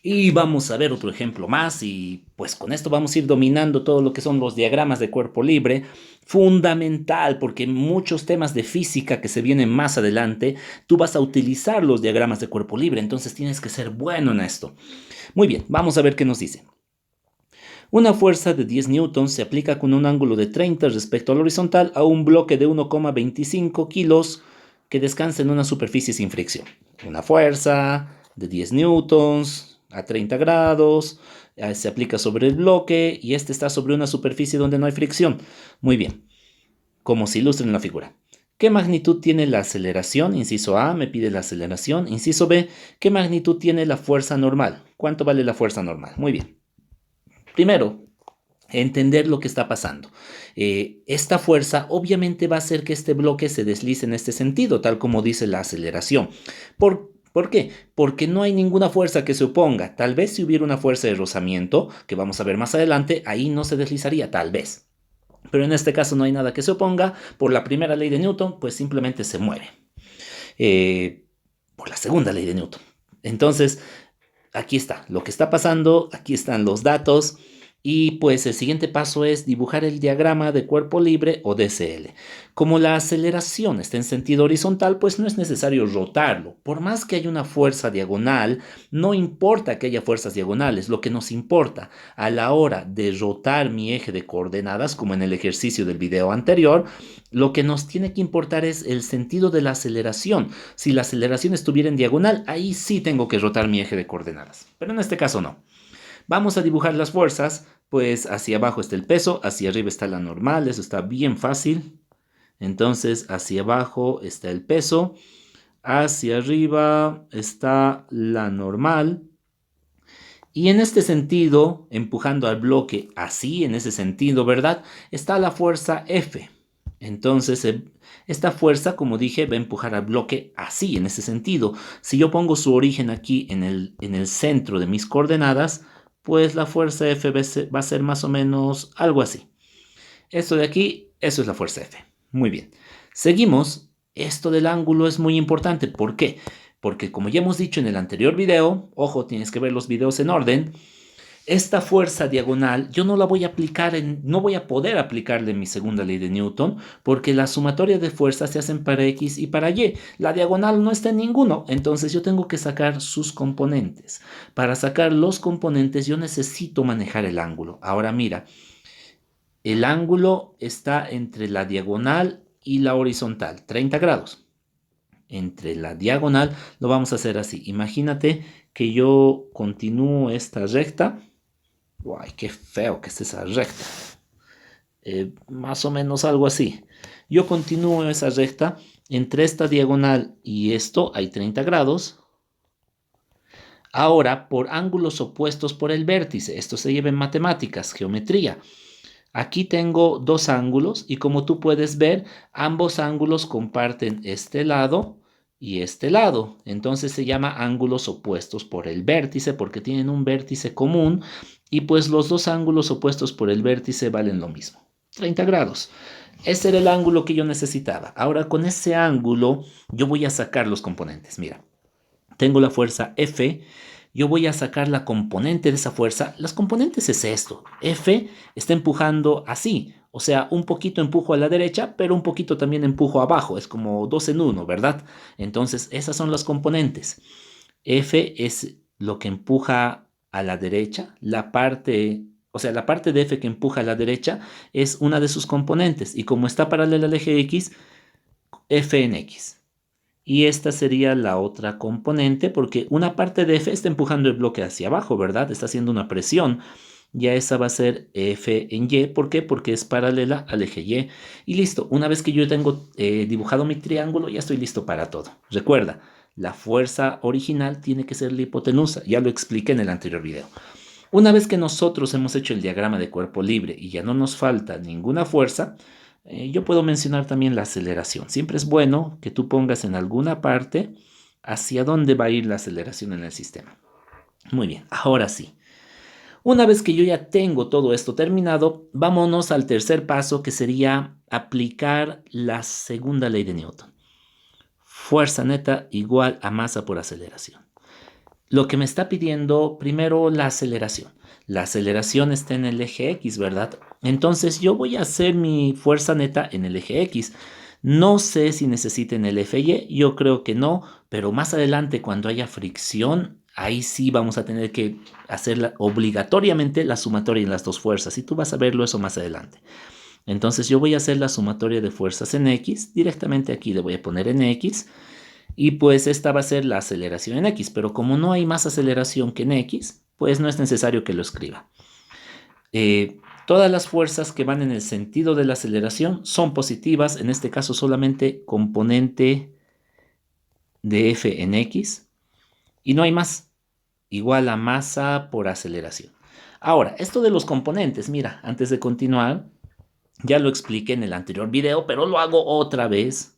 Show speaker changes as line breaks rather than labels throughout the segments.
Y vamos a ver otro ejemplo más y pues con esto vamos a ir dominando todo lo que son los diagramas de cuerpo libre. Fundamental porque muchos temas de física que se vienen más adelante, tú vas a utilizar los diagramas de cuerpo libre, entonces tienes que ser bueno en esto. Muy bien, vamos a ver qué nos dice. Una fuerza de 10 newtons se aplica con un ángulo de 30 respecto al horizontal a un bloque de 1,25 kilos que descansa en una superficie sin fricción. Una fuerza de 10 newtons a 30 grados se aplica sobre el bloque y este está sobre una superficie donde no hay fricción. Muy bien, como se ilustra en la figura. ¿Qué magnitud tiene la aceleración? Inciso A, me pide la aceleración. Inciso B, ¿qué magnitud tiene la fuerza normal? ¿Cuánto vale la fuerza normal? Muy bien. Primero, entender lo que está pasando. Esta fuerza obviamente va a hacer que este bloque se deslice en este sentido, tal como dice la aceleración. ¿Por qué? Porque no hay ninguna fuerza que se oponga. Tal vez si hubiera una fuerza de rozamiento, que vamos a ver más adelante, ahí no se deslizaría, tal vez. Pero en este caso no hay nada que se oponga. Por la primera ley de Newton, pues simplemente se mueve. Por la segunda ley de Newton. Entonces, aquí está lo que está pasando, aquí están los datos y pues el siguiente paso es dibujar el diagrama de cuerpo libre o DCL. Como la aceleración está en sentido horizontal, pues no es necesario rotarlo. Por más que haya una fuerza diagonal, no importa que haya fuerzas diagonales, lo que nos importa a la hora de rotar mi eje de coordenadas, como en el ejercicio del video anterior, lo que nos tiene que importar es el sentido de la aceleración. Si la aceleración estuviera en diagonal, ahí sí tengo que rotar mi eje de coordenadas. Pero en este caso no. Vamos a dibujar las fuerzas, pues hacia abajo está el peso, hacia arriba está la normal, eso está bien fácil. Entonces hacia abajo está el peso, hacia arriba está la normal. Y en este sentido, empujando al bloque así, en ese sentido, ¿verdad? Está la fuerza F. Entonces, esta fuerza, como dije, va a empujar al bloque así, en ese sentido. Si yo pongo su origen aquí en el centro de mis coordenadas, pues la fuerza F va a ser más o menos algo así. Esto de aquí, eso es la fuerza F. Muy bien. Seguimos. Esto del ángulo es muy importante. ¿Por qué? Porque como ya hemos dicho en el anterior video, ojo, tienes que ver los videos en orden, esta fuerza diagonal yo no la voy a aplicar no voy a poder aplicarle en mi segunda ley de Newton porque la sumatoria de fuerzas se hacen para X y para Y. La diagonal no está en ninguno, entonces yo tengo que sacar sus componentes. Para sacar los componentes yo necesito manejar el ángulo. Ahora mira, el ángulo está entre la diagonal y la horizontal, 30 grados. Entre la diagonal lo vamos a hacer así. Imagínate que yo continúo esta recta. Guay, qué feo que es esa recta. Más o menos algo así. Yo continúo esa recta. Entre esta diagonal y esto hay 30 grados. Ahora, por ángulos opuestos por el vértice. Esto se lleva en matemáticas, geometría. Aquí tengo dos ángulos y como tú puedes ver, ambos ángulos comparten este lado y este lado. Entonces se llama ángulos opuestos por el vértice porque tienen un vértice común y pues los dos ángulos opuestos por el vértice valen lo mismo, 30 grados. Ese era el ángulo que yo necesitaba. Ahora con ese ángulo yo voy a sacar los componentes. Mira, tengo la fuerza F, yo voy a sacar la componente de esa fuerza. Las componentes es esto. F está empujando así, o sea, un poquito empujo a la derecha, pero un poquito también empujo abajo. Es como dos en uno, ¿verdad? Entonces, esas son las componentes. F es lo que empuja a la derecha, o sea, la parte de F que empuja a la derecha es una de sus componentes y como está paralela al eje X, F en X. Y esta sería la otra componente porque una parte de F está empujando el bloque hacia abajo, ¿verdad? Está haciendo una presión. Ya esa va a ser F en Y. ¿Por qué? Porque es paralela al eje Y. Y listo. Una vez que yo tengo dibujado mi triángulo, ya estoy listo para todo. Recuerda, la fuerza original tiene que ser la hipotenusa. Ya lo expliqué en el anterior video. Una vez que nosotros hemos hecho el diagrama de cuerpo libre y ya no nos falta ninguna fuerza, yo puedo mencionar también la aceleración. Siempre es bueno que tú pongas en alguna parte hacia dónde va a ir la aceleración en el sistema. Muy bien, ahora sí. Una vez que yo ya tengo todo esto terminado, vámonos al tercer paso que sería aplicar la segunda ley de Newton. Fuerza neta igual a masa por aceleración. lo que me está pidiendo primero la aceleración. La aceleración está en el eje X, ¿verdad? Entonces yo voy a hacer mi fuerza neta en el eje X. No sé si necesiten el eje Y, yo creo que no, pero más adelante cuando haya fricción, ahí sí vamos a tener que hacer obligatoriamente la sumatoria en las dos fuerzas y tú vas a verlo eso más adelante. Entonces yo voy a hacer la sumatoria de fuerzas en X, directamente aquí le voy a poner en X y pues esta va a ser la aceleración en X, pero como no hay más aceleración que en X, pues no es necesario que lo escriba. Todas las fuerzas que van en el sentido de la aceleración son positivas, en este caso solamente componente de F en X, y no hay más, igual a masa por aceleración. Ahora, esto de los componentes, mira, antes de continuar, ya lo expliqué en el anterior video, pero lo hago otra vez.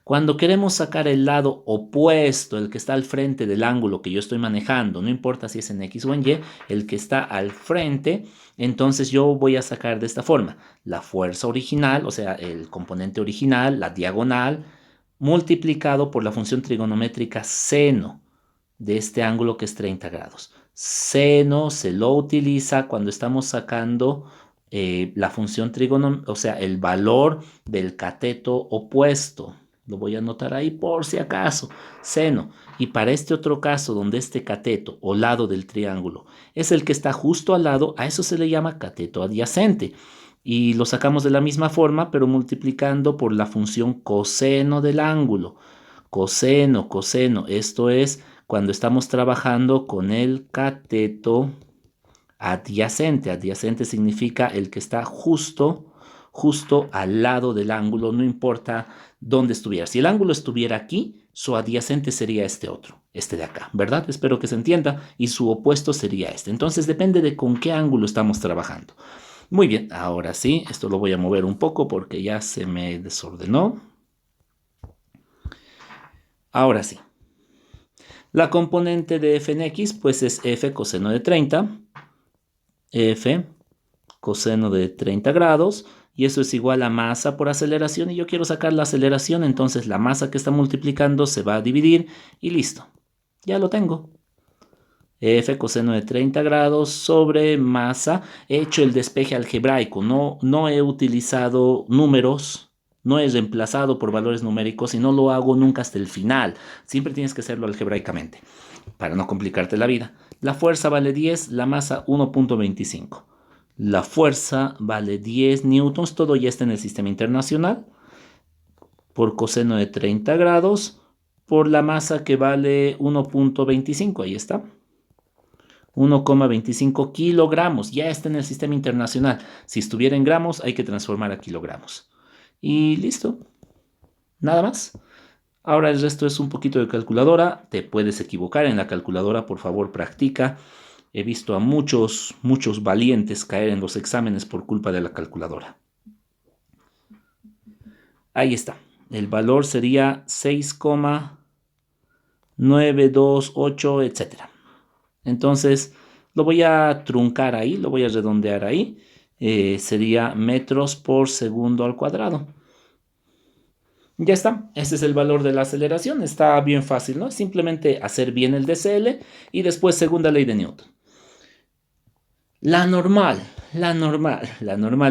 Cuando queremos sacar el lado opuesto, el que está al frente del ángulo que yo estoy manejando, no importa si es en X o en Y, el que está al frente, entonces yo voy a sacar de esta forma la fuerza original, o sea, el componente original, la diagonal, multiplicado por la función trigonométrica seno de este ángulo que es 30 grados. Seno se lo utiliza cuando estamos sacando la función trigonométrica, o sea, el valor del cateto opuesto. Lo voy a anotar ahí por si acaso. Seno. Y para este otro caso, donde este cateto o lado del triángulo es el que está justo al lado, a eso se le llama cateto adyacente. Y lo sacamos de la misma forma, pero multiplicando por la función coseno del ángulo. Coseno, coseno. Esto es cuando estamos trabajando con el cateto adyacente. Adyacente significa el que está justo al lado del ángulo, no importa dónde estuviera. Si el ángulo estuviera aquí, su adyacente sería este otro, este de acá, ¿verdad? Espero que se entienda. Y su opuesto sería este. Entonces depende de con qué ángulo estamos trabajando. Muy bien, ahora sí, esto lo voy a mover un poco porque ya se me desordenó. Ahora sí. La componente de f en x, pues es f coseno de 30. F coseno de 30 grados. Y eso es igual a masa por aceleración. Y yo quiero sacar la aceleración, entonces la masa que está multiplicando se va a dividir. Y listo. Ya lo tengo. F coseno de 30 grados sobre masa. He hecho el despeje algebraico. No he utilizado números. No he reemplazado por valores numéricos y no lo hago nunca hasta el final. Siempre tienes que hacerlo algebraicamente para no complicarte la vida. La fuerza vale 10, la masa 1.25. La fuerza vale 10 newtons, todo ya está en el sistema internacional, por coseno de 30 grados, por la masa que vale 1.25, ahí está. 1,25 kilogramos, ya está en el sistema internacional. Si estuviera en gramos, hay que transformar a kilogramos. Y listo, nada más. Ahora el resto es un poquito de calculadora. Te puedes equivocar en la calculadora, por favor, practica. He visto a muchos valientes caer en los exámenes por culpa de la calculadora. Ahí está. El valor sería 6,928, etc. Entonces, lo voy a truncar ahí, lo voy a redondear ahí. Sería metros por segundo al cuadrado. Ya está, ese es el valor de la aceleración, está bien fácil, ¿no? Simplemente hacer bien el DCL y después segunda ley de Newton. La normal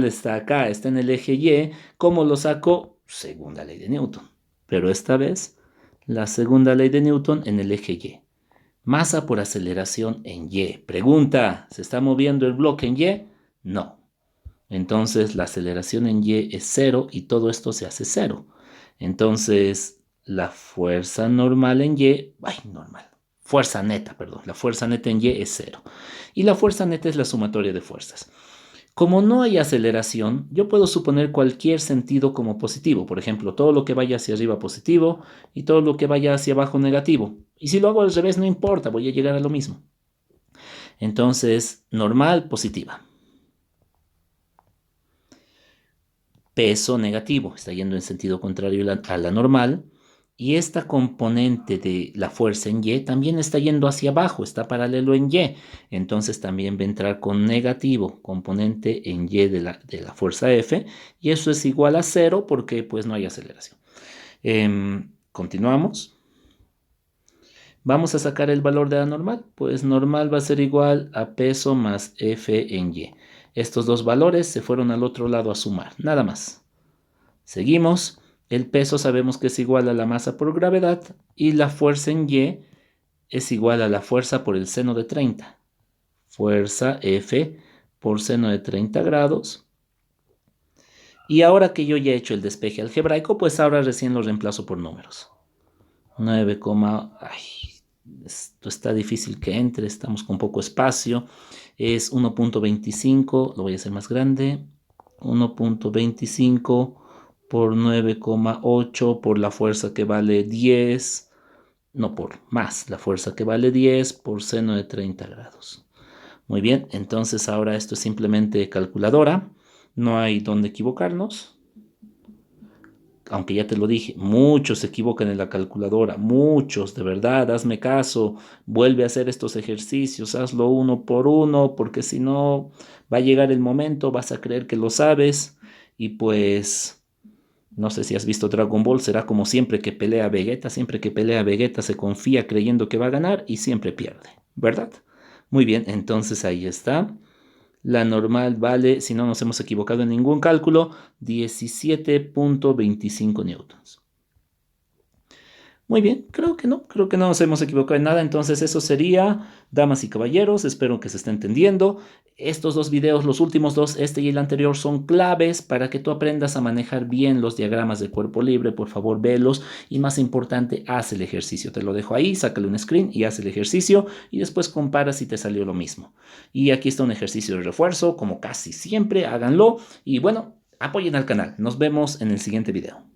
está acá, está en el eje Y. ¿Cómo lo saco? Segunda ley de Newton. Pero esta vez, la segunda ley de Newton en el eje Y. Masa por aceleración en Y. Pregunta, ¿se está moviendo el bloque en Y? No. Entonces la aceleración en Y es 0 y todo esto se hace 0. Entonces la fuerza normal en Y, fuerza neta, perdón, la fuerza neta en Y es 0. Y la fuerza neta es la sumatoria de fuerzas. Como no hay aceleración, yo puedo suponer cualquier sentido como positivo. Por ejemplo, todo lo que vaya hacia arriba positivo y todo lo que vaya hacia abajo negativo. Y si lo hago al revés, no importa, voy a llegar a lo mismo. Entonces, normal, positiva. Peso negativo, está yendo en sentido contrario a la normal. Y esta componente de la fuerza en Y también está yendo hacia abajo, está paralelo en Y. Entonces también va a entrar con negativo, componente en Y de la fuerza F. Y eso es igual a 0 porque pues no hay aceleración. Continuamos. Vamos a sacar el valor de la normal. Pues normal va a ser igual a peso más F en Y. Estos dos valores se fueron al otro lado a sumar, nada más. Seguimos. El peso sabemos que es igual a la masa por gravedad y la fuerza en Y es igual a la fuerza por el seno de 30. Fuerza F por seno de 30 grados. Y ahora que yo ya he hecho el despeje algebraico, pues ahora recién lo reemplazo por números. 9, ay, esto está difícil que entre, estamos con poco espacio. Es 1.25, lo voy a hacer más grande. 1.25 por 9,8 por la fuerza que vale 10. No, por más, la fuerza que vale 10 por seno de 30 grados. Muy bien, entonces ahora esto es simplemente calculadora. No hay donde equivocarnos. Aunque ya te lo dije, muchos se equivocan en la calculadora, muchos, de verdad, hazme caso, vuelve a hacer estos ejercicios, hazlo uno por uno, porque si no va a llegar el momento, vas a creer que lo sabes y pues no sé si has visto Dragon Ball, será como siempre que pelea Vegeta se confía creyendo que va a ganar y siempre pierde, ¿verdad? Muy bien, entonces ahí está. La normal vale, si no nos hemos equivocado en ningún cálculo, 17.25 newtons. Muy bien, creo que no nos hemos equivocado en nada, entonces eso sería, damas y caballeros, espero que se esté entendiendo. Estos dos videos, los últimos dos, este y el anterior, son claves para que tú aprendas a manejar bien los diagramas de cuerpo libre. Por favor, velos y más importante, haz el ejercicio. Te lo dejo ahí, sácale un screen y haz el ejercicio y después compara si te salió lo mismo. Y aquí está un ejercicio de refuerzo, como casi siempre, háganlo y bueno, apoyen al canal. Nos vemos en el siguiente video.